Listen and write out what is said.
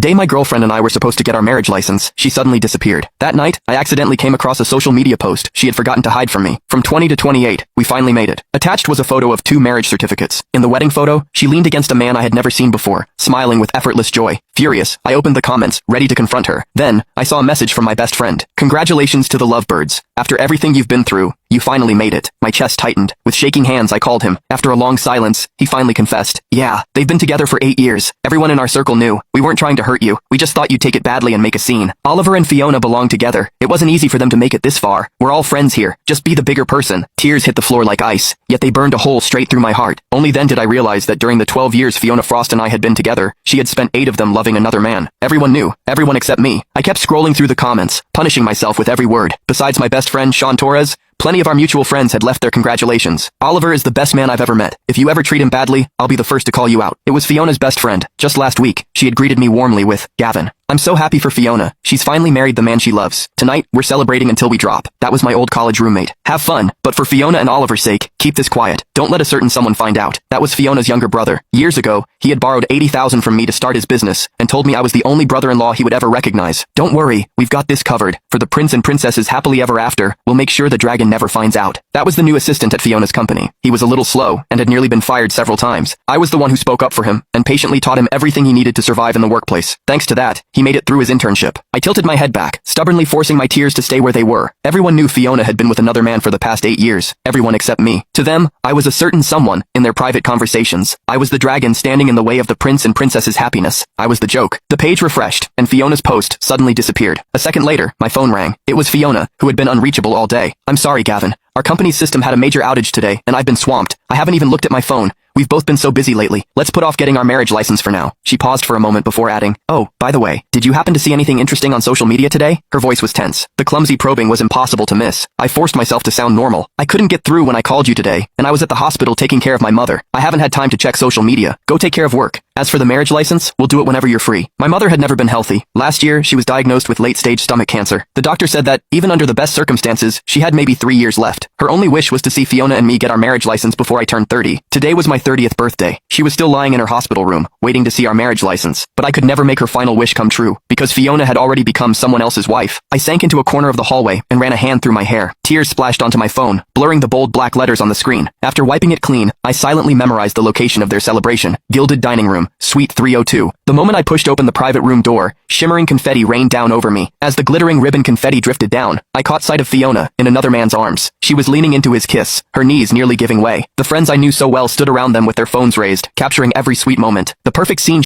Day my girlfriend and I were supposed to get our marriage license, she suddenly disappeared. That night, I accidentally came across a social media post she had forgotten to hide from me. From 20 to 28, we finally made it. Attached was a photo of 2 marriage certificates. In the wedding photo, she leaned against a man I had never seen before, smiling with effortless joy. Furious, I opened the comments, ready to confront her. Then, I saw a message from my best friend. Congratulations to the lovebirds. After everything you've been through, you finally made it. My chest tightened. With shaking hands, I called him. After a long silence, he finally confessed. Yeah, they've been together for 8 years. Everyone in our circle knew. We weren't trying to hurt you. We just thought you'd take it badly and make a scene. Oliver and Fiona belong together. It wasn't easy for them to make it this far. We're all friends here. Just be the bigger person. Tears hit the floor like ice, yet they burned a hole straight through my heart. Only then did I realize that during the 12 years Fiona Frost and I had been together, she had spent 8 of them loving another man. Everyone knew. Everyone except me. I kept scrolling through the comments, punishing myself with every word. Besides my best friend Sean Torres, plenty of our mutual friends had left their congratulations. Oliver is the best man I've ever met. If you ever treat him badly, I'll be the first to call you out. It was Fiona's best friend. Just last week, she had greeted me warmly with, Gavin. I'm so happy for Fiona. She's finally married the man she loves. Tonight, we're celebrating until we drop. That was my old college roommate. Have fun, but for Fiona and Oliver's sake, keep this quiet. Don't let a certain someone find out. That was Fiona's younger brother. Years ago, he had borrowed $80,000 from me to start his business, and told me I was the only brother-in-law he would ever recognize. Don't worry, we've got this covered. For the prince and princess's happily ever after, we'll make sure the dragon never finds out. That was the new assistant at Fiona's company. He was a little slow, and had nearly been fired several times. I was the one who spoke up for him, and patiently taught him everything he needed to survive in the workplace. Thanks to that, he made it through his internship. I tilted my head back, stubbornly forcing my tears to stay where they were. Everyone knew Fiona had been with another man for the past 8 years. Everyone except me. To them, I was a certain someone. In their private conversations, I was the dragon standing in the way of the prince and princess's happiness. I was the joke. The page refreshed, and Fiona's post suddenly disappeared. A second later, my phone rang. It was Fiona, who had been unreachable all day. I'm sorry, Gavin. Our company's system had a major outage today, and I've been swamped. I haven't even looked at my phone. We've both been so busy lately. Let's put off getting our marriage license for now. She paused for a moment before adding, oh, by the way, did you happen to see anything interesting on social media today? Her voice was tense. The clumsy probing was impossible to miss. I forced myself to sound normal. I couldn't get through when I called you today, and I was at the hospital taking care of my mother. I haven't had time to check social media. Go take care of work. As for the marriage license, we'll do it whenever you're free. My mother had never been healthy. Last year, she was diagnosed with late-stage stomach cancer. The doctor said that, even under the best circumstances, she had maybe 3 years left. Her only wish was to see Fiona and me get our marriage license before I turned 30. Today was my 30th birthday. She was still lying in her hospital room, waiting to see our marriage license. But I could never make her final wish come true, because Fiona had already become someone else's wife. I sank into a corner of the hallway and ran a hand through my hair. Tears splashed onto my phone, blurring the bold black letters on the screen. After wiping it clean, I silently memorized the location of their celebration. Gilded dining room, suite 302. The moment I pushed open the private room door, shimmering confetti rained down over me. As the glittering ribbon confetti drifted down, I caught sight of Fiona, in another man's arms. She was leaning into his kiss, her knees nearly giving way. The friends I knew so well stood around them with their phones raised, capturing every sweet moment. The perfect scene